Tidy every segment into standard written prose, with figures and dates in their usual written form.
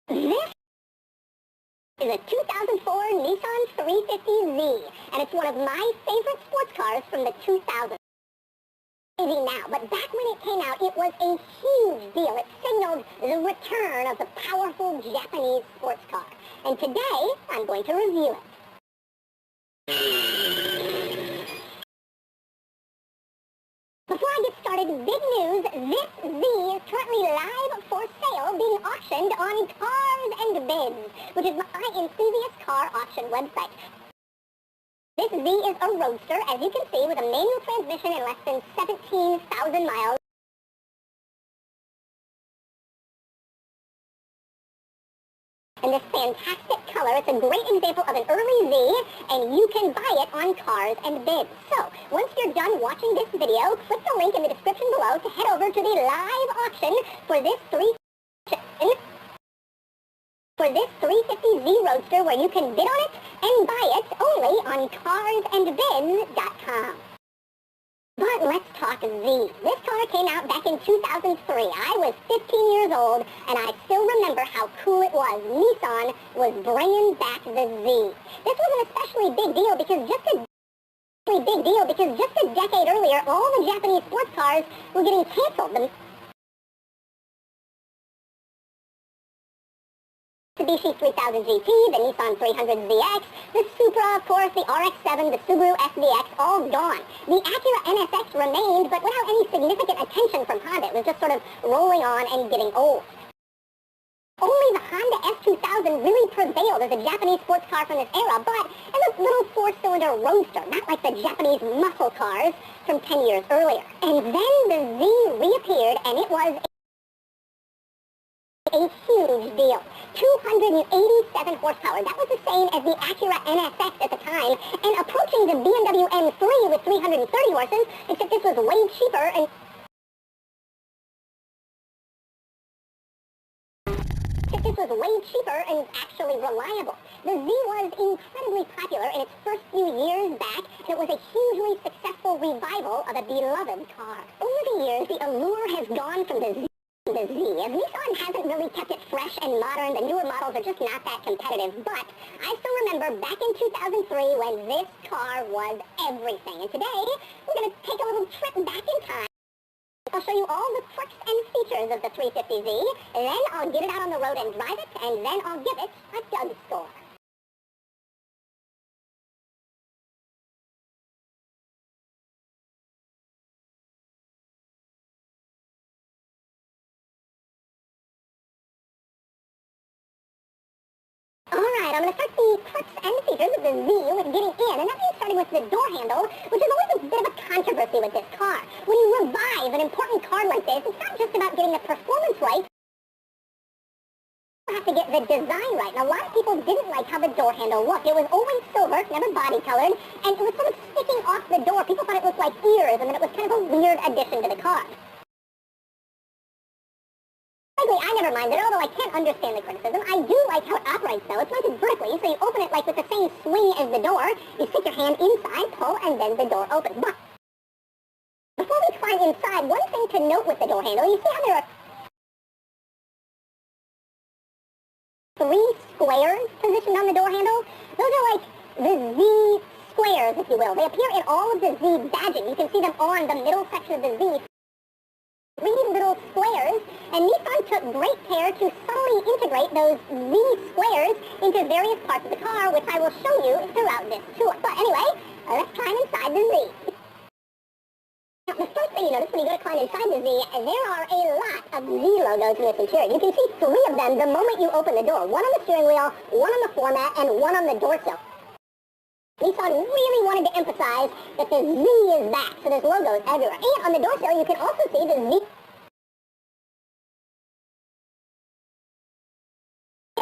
This is a 2004 Nissan 350Z, and it's one of my favorite sports cars from the 2000s. Easy now, but back when it came out, it was a huge deal. It signaled the return of the powerful Japanese sports car. And today, I'm going to review it. Before I get started, big news, this Z is currently live for sale, being auctioned on Cars and Bids, which is my enthusiast car auction website. This Z is a roadster, as you can see, with a manual transmission and less than 17,000 miles. And this fantastic color, it's a great example of an early Z, and you can buy it on Cars and Bids. So, once you're done watching this video, click the link in the description below to head over to the live auction for this 350Z Roadster, where you can bid on it and buy it only on carsandbids.com. But let's talk Z. This car came out back in 2003. I was 15 years old, and I still remember how cool it was. Nissan was bringing back the Z. This was an especially big deal because just a decade earlier, all the Japanese sports cars were getting canceled. The Mitsubishi 3000 GT, the Nissan 300ZX, the Supra, of course, the RX-7, the Subaru SVX, all gone. The Acura NSX remained, but without any significant attention from Honda. It was just sort of rolling on and getting old. Only the Honda S2000 really prevailed as a Japanese sports car from this era, but as a little four-cylinder roadster, not like the Japanese muscle cars from 10 years earlier. And then the Z reappeared, and it was a huge deal. 287 horsepower. That was the same as the Acura NSX at the time, and approaching the BMW M3 with 330 horses, except this was way cheaper and actually reliable. The Z was incredibly popular in its first few years back, and it was a hugely successful revival of a beloved car. Over the years, the allure has gone from the Z. As Nissan hasn't really kept it fresh and modern. The newer models are just not that competitive. But I still remember back in 2003 when this car was everything. And today, we're going to take a little trip back in time. I'll show you all the quirks and features of the 350Z, and then I'll get it out on the road and drive it, and then I'll give it a Doug score. Alright, I'm going to start the quirks and features of the Z with getting in, and that means starting with the door handle, which is always a bit of a controversy with this car. When you revive an important car like this, it's not just about getting the performance right, you have to get the design right, and a lot of people didn't like how the door handle looked. It was always silver, never body-colored, and it was sort of sticking off the door. People thought it looked like ears, and then it was kind of a weird addition to the car. Frankly, I never minded it, although I can't understand the criticism. I do like how it operates, though. It's mounted vertically, so you open it like with the same swing as the door. You stick your hand inside, pull, and then the door opens. But before we climb inside, one thing to note with the door handle, you see how there are three squares positioned on the door handle? Those are like the Z squares, if you will. They appear in all of the Z badging. You can see them on the middle section of the Z. Three little squares, and Nissan took great care to subtly integrate those Z squares into various parts of the car, which I will show you throughout this tour. But anyway, let's climb inside the Z. Now, the first thing you notice when you go to climb inside the Z, there are a lot of Z logos in this interior. You can see three of them the moment you open the door. One on the steering wheel, one on the floor mat, and one on the door sill. Nissan really wanted to emphasize that the Z is back, so there's logos everywhere. And on the door sill, you can also see the Z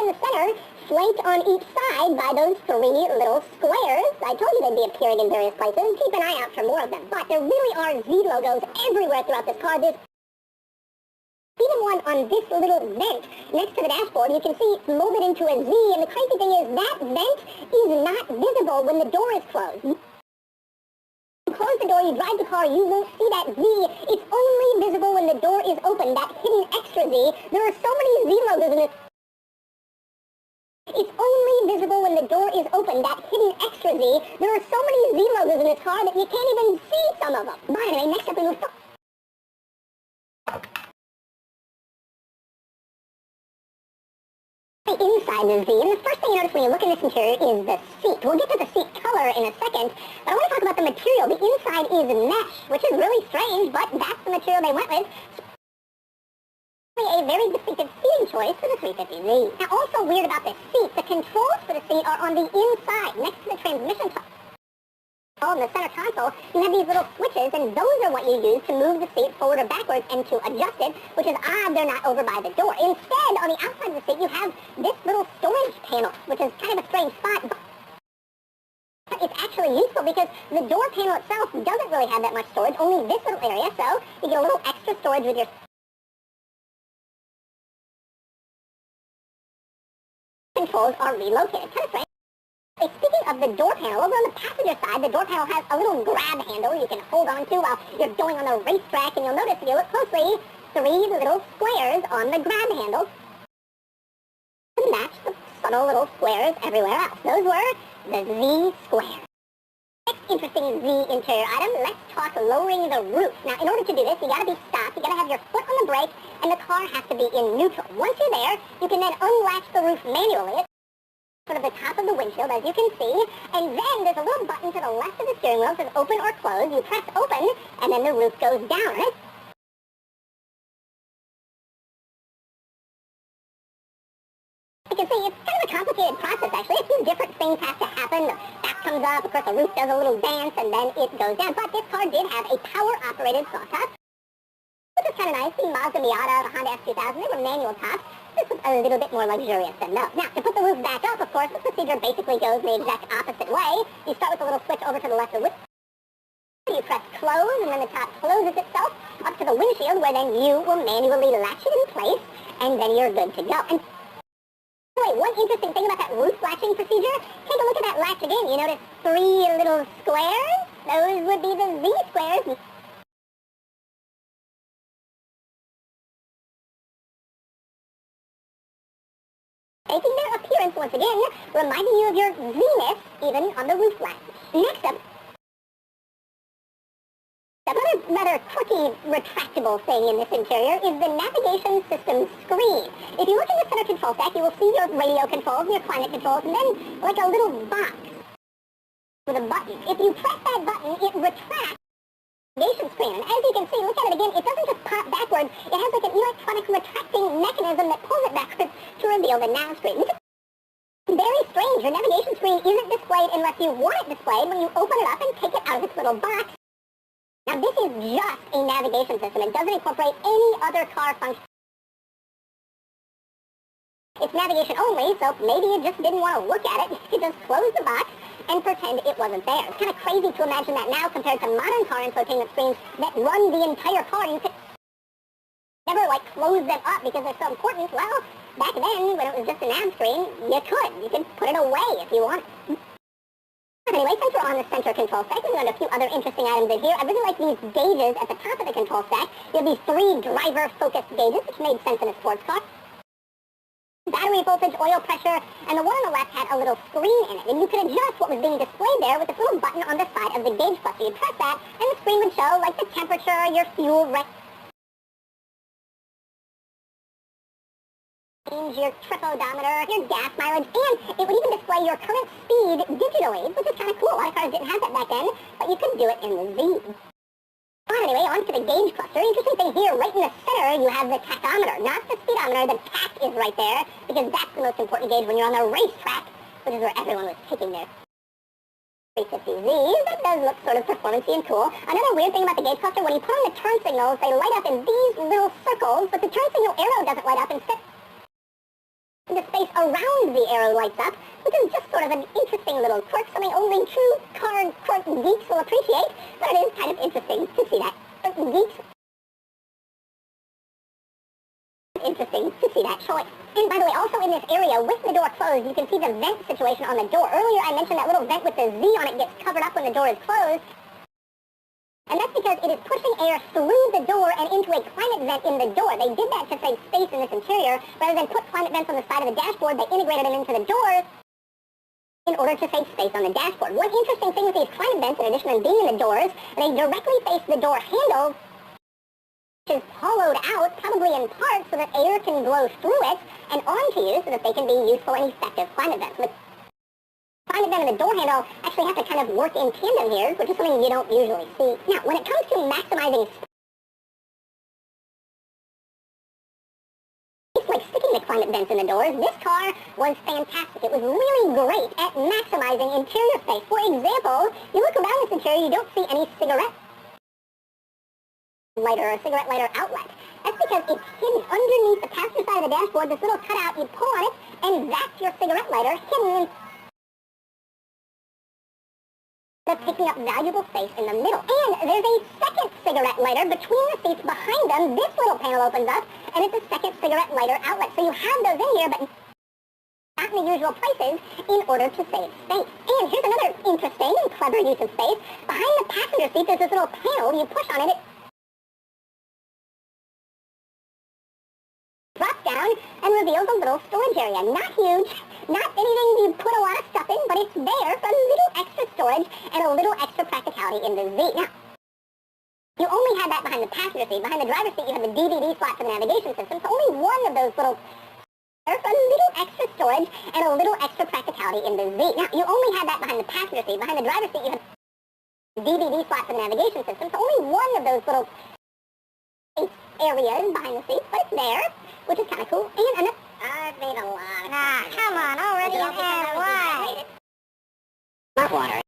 in the center, flanked on each side by those three little squares. I told you they'd be appearing in various places. Keep an eye out for more of them. But there really are Z logos everywhere throughout this car. There's even one on this little vent next to the dashboard. You can see it's molded into a Z, and the crazy thing is that vent is not visible when the door is closed. You close the door, you drive the car, you won't see that Z. It's only visible when the door is open, that hidden extra Z. There are so many Z logos in this door is open, that hidden extra Z. There are so many Z logos in this car that you can't even see some of them. But anyway, next up we move forward. Inside the Z, and the first thing you notice when you look in this interior is the seat. We'll get to the seat color in a second, but I want to talk about the material. The inside is mesh, which is really strange, but that's the material they went with. A very distinctive seating choice for the 350Z. Now, also weird about this seat, the controls for the seat are on the inside, next to the transmission top. In the center console, you have these little switches, and those are what you use to move the seat forward or backwards and to adjust it, which is odd they're not over by the door. Instead, on the outside of the seat, you have this little storage panel, which is kind of a strange spot, but it's actually useful because the door panel itself doesn't really have that much storage, only this little area, so you get a little extra storage with your controls are relocated. Kind of strange. Speaking of the door panel, over on the passenger side, the door panel has a little grab handle you can hold on to while you're going on the racetrack, and you'll notice if you look closely, 3 little squares on the grab handle to match the subtle little squares everywhere else. Those were the Z squares. Next interesting Z interior item, let's talk lowering the roof. Now, in order to do this, you gotta be stopped, you gotta have your foot on the brake, and the car has to be in neutral. Once you're there, you can then unlatch the roof manually, sort of the top of the windshield, as you can see, and then there's a little button to the left of the steering wheel that says open or close. You press open, and then the roof goes down, right? You can see it's kind of a complicated process, actually. A few different things have to happen. The back comes up, of course the roof does a little dance, and then it goes down. But this car did have a power-operated soft top, which is kind of nice. The Mazda Miata, the Honda S2000, they were manual tops. This was a little bit more luxurious than those. Now, to put the roof back up, of course, the procedure basically goes the exact opposite way. You start with a little switch over to the left of the windshield. You press close, and then the top closes itself up to the windshield, where then you will manually latch it in place, and then you're good to go. And wait, one interesting thing about that roof latching procedure, take a look at that latch again. You notice 3 little squares? Those would be the Z squares. Making their appearance once again, reminding you of your Z-ness even on the roof latch. Next up, another rather quirky retractable thing in this interior is the navigation system screen. If you look in the center control stack, you will see your radio controls and your climate controls, and then like a little box with a button. If you press that button, it retracts the navigation screen. And as you can see, look at it again, it doesn't just pop backwards, it has like an electronic retracting mechanism that pulls it backwards to reveal the nav screen. This is very strange. Your navigation screen isn't displayed unless you want it displayed when you open it up and take it out of its little box. Now, this is just a navigation system. It doesn't incorporate any other car function. It's navigation only, so maybe you just didn't want to look at it. You just close the box and pretend it wasn't there. It's kind of crazy to imagine that now compared to modern car infotainment screens that run the entire car. You could never, like, close them up because they're so important. Well, back then, when it was just a nav screen, you could. You could put it away if you wanted. Anyway, since we're on the center control stack, we've got a few other interesting items in here. I really like these gauges at the top of the control stack. You have these 3 driver-focused gauges, which made sense in a sports car. Battery voltage, oil pressure, and the one on the left had a little screen in it. And you could adjust what was being displayed there with this little button on the side of the gauge cluster. You'd press that, and the screen would show, like, the temperature, your fuel range, your trip odometer, your gas mileage, and it would even display your current speed digitally, which is kind of cool. A lot of cars didn't have that back then, but you could do it in the Z. Anyway, on to the gauge cluster. Interesting thing here, right in the center, you have the tachometer, not the speedometer. The tach is right there, because that's the most important gauge when you're on the racetrack, which is where everyone was taking their 350Zs. That does look sort of performance-y and cool. Another weird thing about the gauge cluster, when you put on the turn signals, they light up in these little circles, but the turn signal arrow doesn't light up. Instead, the space around the arrow lights up, which is just sort of an interesting little quirk, something only true car quirk geeks will appreciate, but it is kind of interesting to see that. Interesting to see that choice. And by the way, also in this area, with the door closed, you can see the vent situation on the door. Earlier I mentioned that little vent with the Z on it gets covered up when the door is closed. And that's because it is pushing air through the door and into a climate vent in the door. They did that to save space in this interior. Rather than put climate vents on the side of the dashboard, they integrated them into the doors. in order to save space on the dashboard. One interesting thing with these climate vents, in addition to being in the doors, they directly face the door handle, which is hollowed out, probably in part, so that air can blow through it and onto you so that they can be useful and effective climate vents. But climate vent and the door handle actually have to kind of work in tandem here, which is something you don't usually see. Now, when it comes to maximizing space, like sticking the climate vents in the doors, this car was fantastic. It was really great at maximizing interior space. For example, you look around this interior, you don't see any cigarette lighter or cigarette lighter outlet. That's because it's hidden underneath the passenger side of the dashboard, this little cutout, you pull on it, and that's your cigarette lighter hidden, that's picking up valuable space in the middle. And there's a second cigarette lighter between the seats behind them. This little panel opens up, and it's a second cigarette lighter outlet. So you have those in here, but not in the usual places in order to save space. And here's another interesting and clever use of space. Behind the passenger seat, there's this little panel. You push on it, it drops down and reveals a little storage area. Not huge, not anything you put a lot of stuff in, but it's there for a little extra storage and a little extra practicality in the Z. Now, you only have that behind the passenger seat. Behind the driver's seat, you have the DVD slot for the navigation system. So only one of those little, there's a little extra storage and a little extra practicality in the Z. Now, you only have that behind the passenger seat. Behind the driver's seat, you have the DVD slot for the navigation system. So only one of those little areas behind the seat, but it's there, which is kind of cool. And I've made a lot. Ah, come on, already and why? Smart water.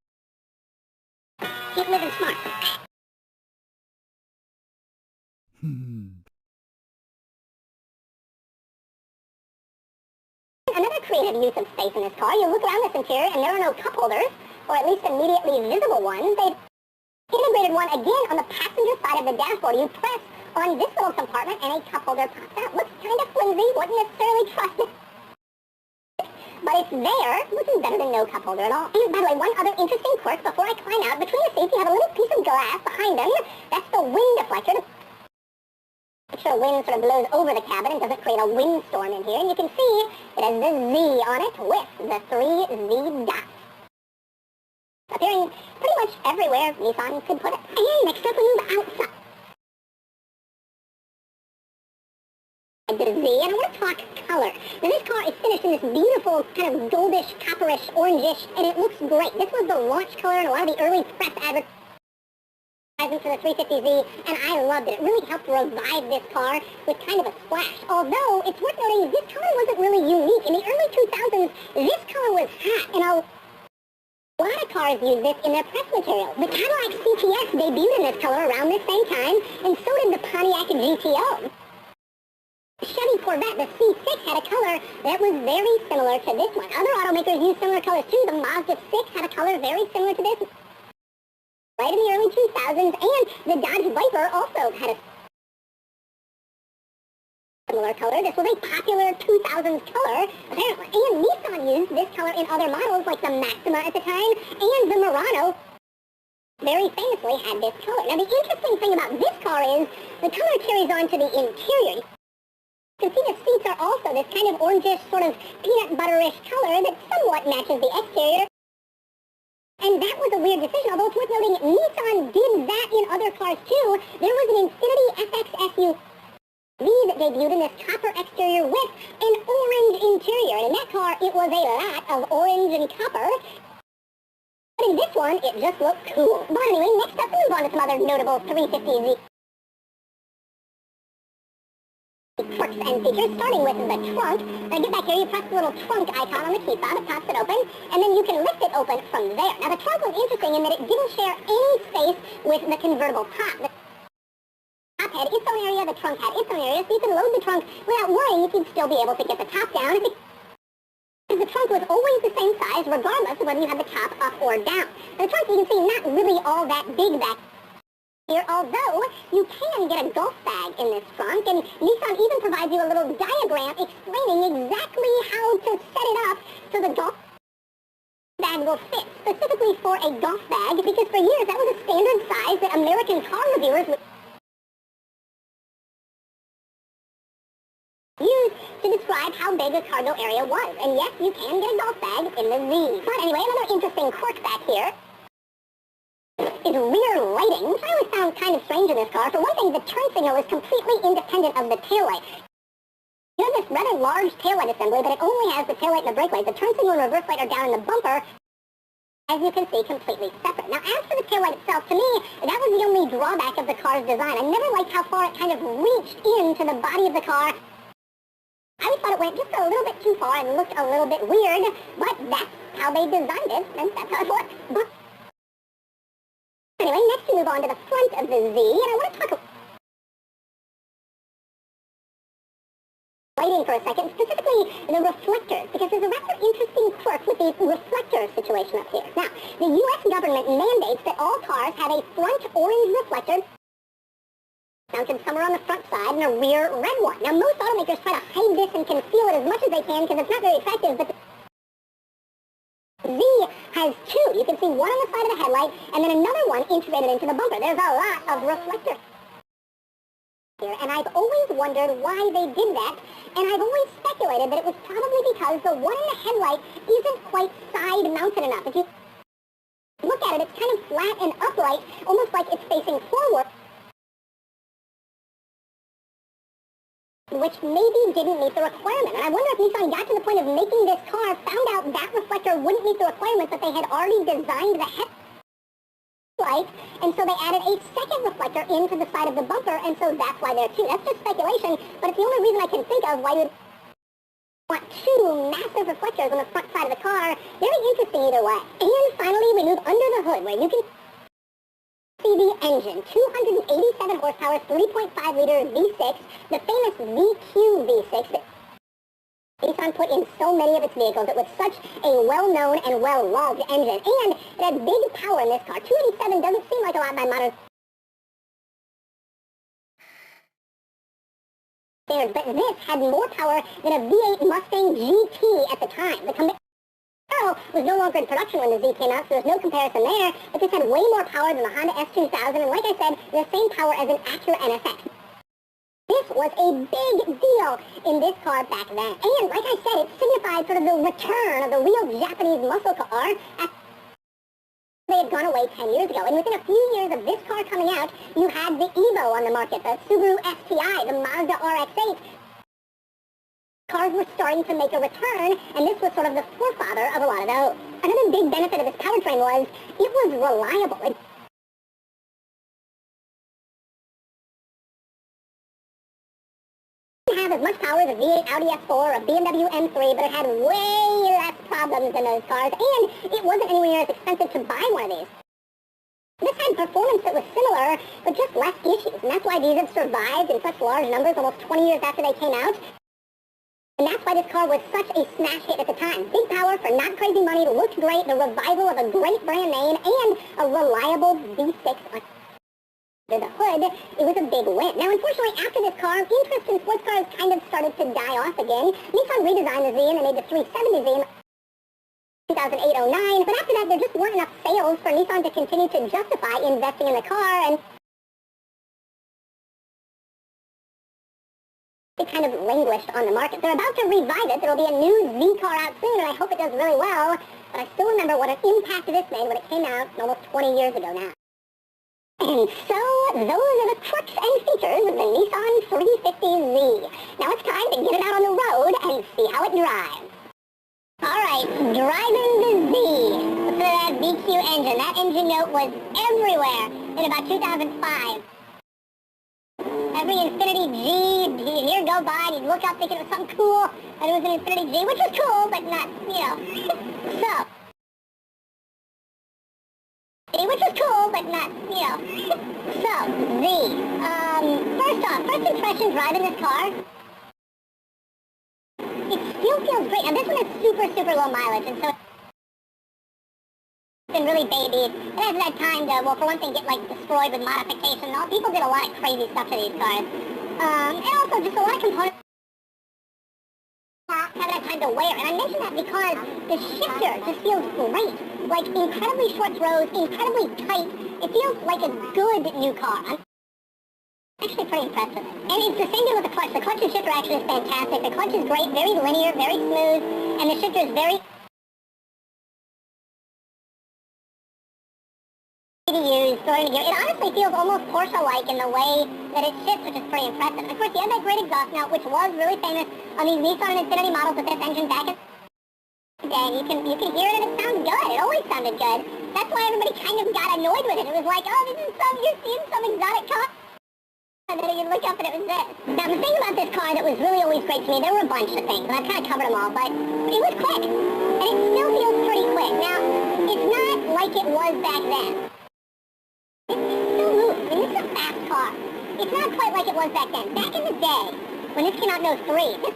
Keep living smart. Another creative use of space in this car, you look around this interior and there are no cup holders, or at least immediately visible ones. They've integrated one again on the passenger side of the dashboard. You press on this little compartment and a cup holder pops out. Looks kind of flimsy, wouldn't necessarily trust it. But it's there, which is better than no cup holder at all. And by the way, one other interesting quirk, before I climb out, between the seats you have a little piece of glass behind them. That's the wind deflector. Make sure wind sort of blows over the cabin and doesn't create a windstorm in here. And you can see it has the Z on it with the 3 Z dots. Appearing pretty much everywhere Nissan could put it. And next up we move outside the Z, and I want to talk color. Now this car is finished in this beautiful kind of goldish, copperish, orangish, and it looks great. This was the launch color in a lot of the early press advertising for the 350Z, and I loved it. It really helped revive this car with kind of a splash. Although, it's worth noting, this color wasn't really unique. In the early 2000s, this color was hot, and a lot of cars use this in their press material. The Cadillac CTS debuted in this color around this same time, and so did the Pontiac GTO. Chevy Corvette, the C6, had a color that was very similar to this one. Other automakers used similar colors too. The Mazda 6 had a color very similar to this one. Right in the early 2000s, and the Dodge Viper also had a similar color. This was a popular 2000s color, apparently. And Nissan used this color in other models like the Maxima at the time, and the Murano very famously had this color. Now the interesting thing about this car is the color carries on to the interior. You can see the seats are also this kind of orangish, sort of peanut butterish color that somewhat matches the exterior. And that was a weird decision, although it's worth noting Nissan did that in other cars too. There was an Infiniti FX SUV that debuted in this copper exterior with an orange interior. And in that car, it was a lot of orange and copper. But in this one, it just looked cool. But anyway, next up, we move on to some other notable 350Z quirks and features, starting with the trunk. Now get back here, you press the little trunk icon on the key fob, it pops it open, and then you can lift it open from there. Now the trunk was interesting in that it didn't share any space with the convertible top. The top had its own area, the trunk had its own area, so you could load the trunk without worrying if you'd still be able to get the top down. Because the trunk was always the same size, regardless of whether you had the top up or down. Now the trunk, you can see, not really all that big back here, although you can get a golf bag in this trunk, and Nissan even provides you a little diagram explaining exactly how to set it up so the golf bag will fit specifically for a golf bag, because for years that was a standard size that American car reviewers would use to describe how how big a cargo area was. And yes, you can get a golf bag in the Z. But anyway, another interesting quirk back here is rear lighting, which I always found kind of strange in this car. For one thing, the turn signal is completely independent of the taillight. You have this rather large taillight assembly, but it only has the taillight and the brake light. The turn signal and reverse light are down in the bumper, as you can see, completely separate. Now, as for the taillight itself, to me, that was the only drawback of the car's design. I never liked how far it kind of reached into the body of the car. I always thought it went just a little bit too far and looked a little bit weird, but that's how they designed it, and that's how it works. But anyway, next we move on to the front of the Z, and I want to talk lighting for a second, specifically the reflectors, because there's a rather interesting quirk with the reflector situation up here. Now, the U.S. government mandates that all cars have a front orange reflector mounted somewhere on the front side and a rear red one. Now, most automakers try to hide this and conceal it as much as they can because it's not very effective, but the Z has two. You can see one on the side of the headlight and then another one integrated into the bumper. There's a lot of reflectors here, and I've always wondered why they did that, and I've always speculated that it was probably because the one in the headlight isn't quite side mounted enough. If you look at it, it's kind of flat and upright, almost like it's facing forward, which maybe didn't meet the requirement. And I wonder if Nissan got to the point of making this car, found out that reflector wouldn't meet the requirement, but they had already designed the headlight, and so they added a second reflector into the side of the bumper, and so that's why there are two. That's just speculation, but it's the only reason I can think of why you would want two massive reflectors on the front side of the car. Very interesting either way. And finally, we move under the hood, where you can see the engine, 287 horsepower, 3.5-liter V6, the famous VQ V6 that Nissan put in so many of its vehicles. It was such a well-known and well-loved engine, and it had big power in this car. 287 doesn't seem like a lot by modern standards, but this had more power than a V8 Mustang GT at the time. The Camaro was no longer in production when the Z came out, so there's no comparison there, but this had way more power than the Honda S2000, and like I said, the same power as an Acura NSX. This was a big deal in this car back then, and like I said, it signified sort of the return of the real Japanese muscle car after they had gone away 10 years ago. And within a few years of this car coming out, you had the Evo on the market, the Subaru STI, the Mazda RX-8. Cars were starting to make a return, and this was sort of the forefather of a lot of those. Another big benefit of this powertrain was it was reliable. It didn't have as much power as a V8 Audi S4 or a BMW M3, but it had way less problems than those cars, and it wasn't anywhere near as expensive to buy one of these. This had performance that was similar, but just less issues, and that's why these have survived in such large numbers almost 20 years after they came out. And that's why this car was such a smash hit at the time. Big power for not crazy money, looked great, the revival of a great brand name, and a reliable V6 under the hood. It was a big win. Now, unfortunately, after this car, interest in sports cars kind of started to die off again. Nissan redesigned the Z, and they made the 370Z in 2008-09, but after that, there just weren't enough sales for Nissan to continue to justify investing in the car, and it kind of languished on the market. They're about to revive it. There will be a new Z car out soon, and I hope it does really well. But I still remember what an impact this made when it came out almost 20 years ago now. And so, those are the quirks and features of the Nissan 350Z. Now it's time to get it out on the road and see how it drives. Alright, driving the Z for that VQ engine. That engine note was everywhere in about 2005. Every Infiniti G, you'd hear go by, and you'd look up thinking it was something cool, and it was an Infiniti G, which was cool, but not, so. Which was cool, but not, So, Z. First impression driving this car, it still feels great. Now this one has super, super low mileage, and so it's been really babied. It hasn't had time to, well, for one thing, get, destroyed with modification. People did a lot of crazy stuff to these cars. And also just a lot of components haven't had time to wear. And I mention that because the shifter just feels great. Incredibly short throws, incredibly tight. It feels like a good new car. Actually pretty impressed with it. And it's the same thing with the clutch. The clutch and shifter actually is fantastic. The clutch is great, very linear, very smooth, and the shifter is very easy to use, throwing the gear. It honestly feels almost Porsche-like in the way that it shifts, which is pretty impressive. And of course, you have that great exhaust note, which was really famous on these Nissan and Infiniti models with this engine back in the day. You can hear it and it sounds good. It always sounded good. That's why everybody kind of got annoyed with it. It was like, oh, this is you're seeing some exotic car. And then you look up and it was this. Now, the thing about this car that was really always great to me, there were a bunch of things, and I've kind of covered them all, but it was quick. And it still feels pretty quick. Now, it's not like it was back then. It still moves. I mean, this is a fast car. It's not quite like it was back then. Back in the day, when this came out in 03, this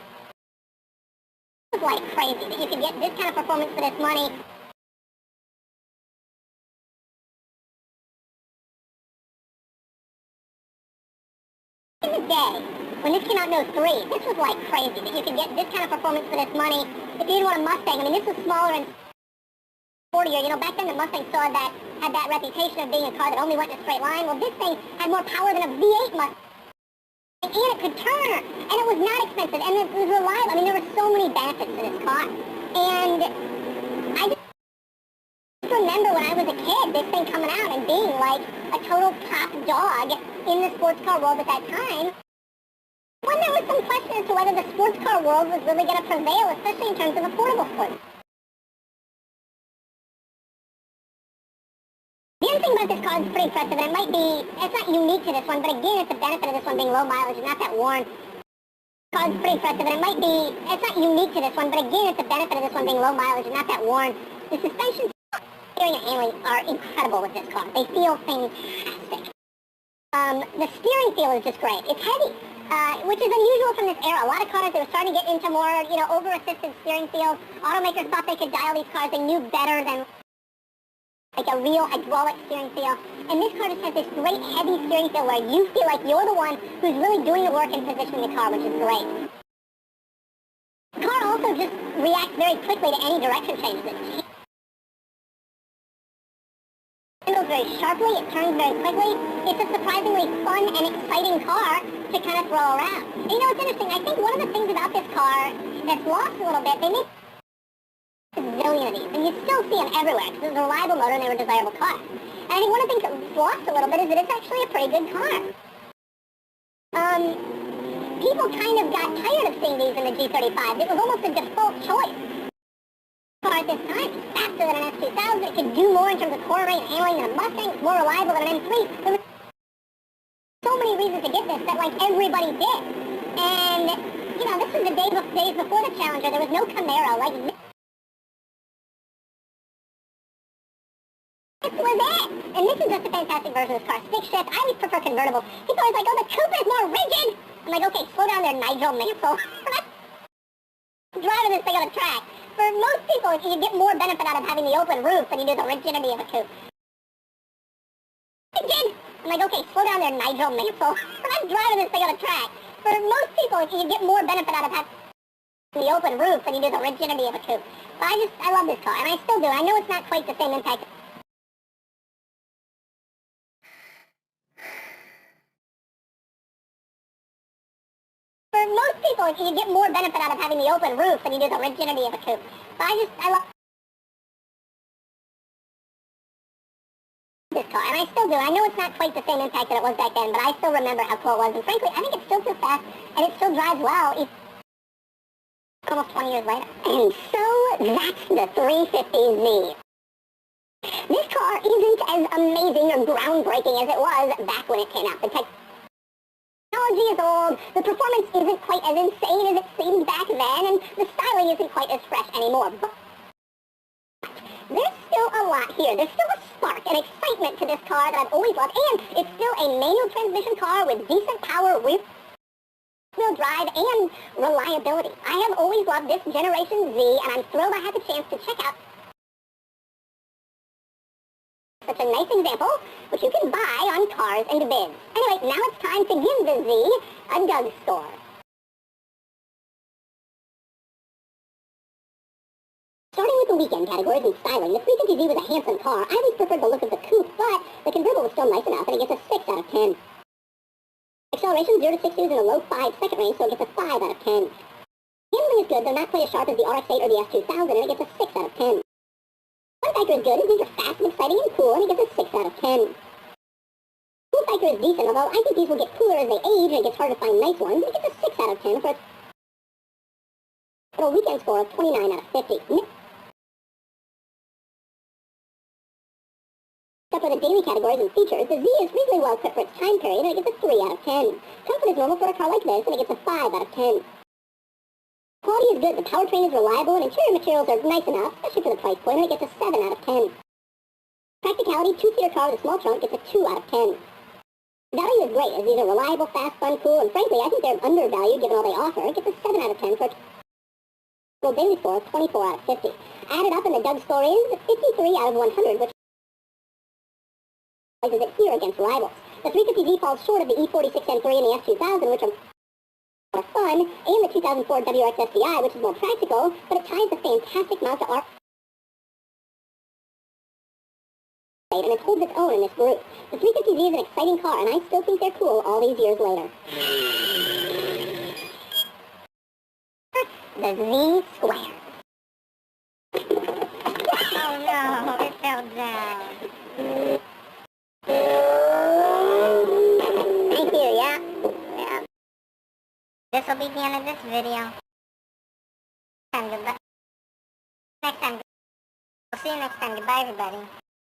was like crazy that you could get this kind of performance for this money. In the day, when this came out in 03, this was like crazy that you could get this kind of performance for this money. If you didn't want a Mustang, I mean, this was smaller and sportier. You know, back then the Mustang still had that reputation of being a car that only went in a straight line. Well, this thing had more power than a V8 Mustang. And it could turn, and it was not expensive, and it was reliable. I mean, there were so many benefits to this car. And I just remember when I was a kid, this thing coming out and being like a total top dog in the sports car world at that time. When there was some question as to whether the sports car world was really going to prevail, especially in terms of affordable sports. The other thing about this car is pretty impressive, and it might be, it's not unique to this one, but again, it's a benefit of this one being low mileage and not that worn. This car is pretty impressive, and it might be, it's not unique to this one, but again, it's a benefit of this one being low mileage and not that worn. The suspension, steering, and handling are incredible with this car. They feel fantastic. The steering feel is just great. It's heavy, which is unusual from this era. A lot of cars, they were starting to get into more, over-assisted steering feels. Automakers thought they could dial these cars. They knew better than like a real hydraulic steering feel. And this car just has this great heavy steering feel where you feel like you're the one who's really doing the work and positioning the car, which is great. The car also just reacts very quickly to any direction changes. It handles very sharply, it turns very quickly. It's a surprisingly fun and exciting car to kind of throw around. And you know, it's interesting. I think one of the things about this car that's lost a little bit, they make a zillion of these, and you still see them everywhere because it's a reliable motor and they were a desirable car. And I think one of the things that's lost a little bit is that it's actually a pretty good car. People kind of got tired of seeing these in the G35. It was almost a default choice. Car at this time, it's faster than an S2000. It could do more in terms of core rate and handling than a Mustang. It's more reliable than an M3. There were so many reasons to get this that like everybody did. And you know, this was the days before the Challenger. There was no Camaro. Like this was it. And this is just a fantastic version of this car. Stick shift. I always prefer convertible. People always like, oh, the coupe is more rigid. I'm like, okay, slow down there, Nigel Mansell. Driving this thing on a track. For most people, you get more benefit out of having the open roof than you do the rigidity of a coupe. Rigid. I'm like, okay, slow down there, Nigel Mansell. I'm driving this thing on a track. For most people, you get more benefit out of having the open roof than you do the rigidity of a coupe. But I love this car, and I still do. I know it's not quite the same impact. For most people, you get more benefit out of having the open roof than you do the rigidity of a coupe. But I love this car, and I still do. I know it's not quite the same impact that it was back then, but I still remember how cool it was. And frankly, I think it still feels fast, and it still drives well, almost 20 years later. And so, that's the 350Z. This car isn't as amazing or groundbreaking as it was back when it came out. The technology is old, the performance isn't quite as insane as it seemed back then, and the styling isn't quite as fresh anymore. But there's still a lot here. There's still a spark and excitement to this car that I've always loved, and it's still a manual transmission car with decent power, rear-wheel drive, and reliability. I have always loved this Generation Z, and I'm thrilled I had the chance to check out such a nice example, which you can buy on Cars and Bids. Anyway, now it's time to give the Z a Doug score. Starting with the weekend categories and styling, the 350Z was a handsome car. I always preferred the look of the coupe, but the convertible was still nice enough, and it gets a 6 out of 10. Acceleration 0 to 60 is in the low 5-second range, so it gets a 5 out of 10. Handling is good, though not quite as sharp as the RX-8 or the S2000, and it gets a 6 out of 10. Fun factor is good, these are fast and exciting and cool, and it gets a 6 out of 10. Cool factor is decent, although I think these will get cooler as they age, and it gets harder to find nice ones. It gets a 6 out of 10 for a total weekend score of 29 out of 50. Except for the daily categories and features, the Z is reasonably well equipped for its time period, and it gets a 3 out of 10. Comfort is normal for a car like this, and it gets a 5 out of 10. Quality is good, the powertrain is reliable, and interior materials are nice enough, especially for the price point, and it gets a 7 out of 10. Practicality, two-seater car with a small trunk gets a 2 out of 10. Value is great, as these are reliable, fast, fun, cool, and frankly, I think they're undervalued given all they offer. It gets a 7 out of 10 for a total daily score of 24 out of 50. Added up, and the Doug score is 53 out of 100, which places it here against rivals. The 350Z falls short of the E46 M3 and the S2000, which are more fun, and the 2004 WRX STI, which is more practical, but it ties a fantastic mount to our and it holds its own in this group. The 350Z is an exciting car, and I still think they're cool all these years later. The Z Square. Oh no, it fell down. Thank you, yeah. This will be the end of this video. Next time, goodbye. I'll see you next time. Goodbye, everybody.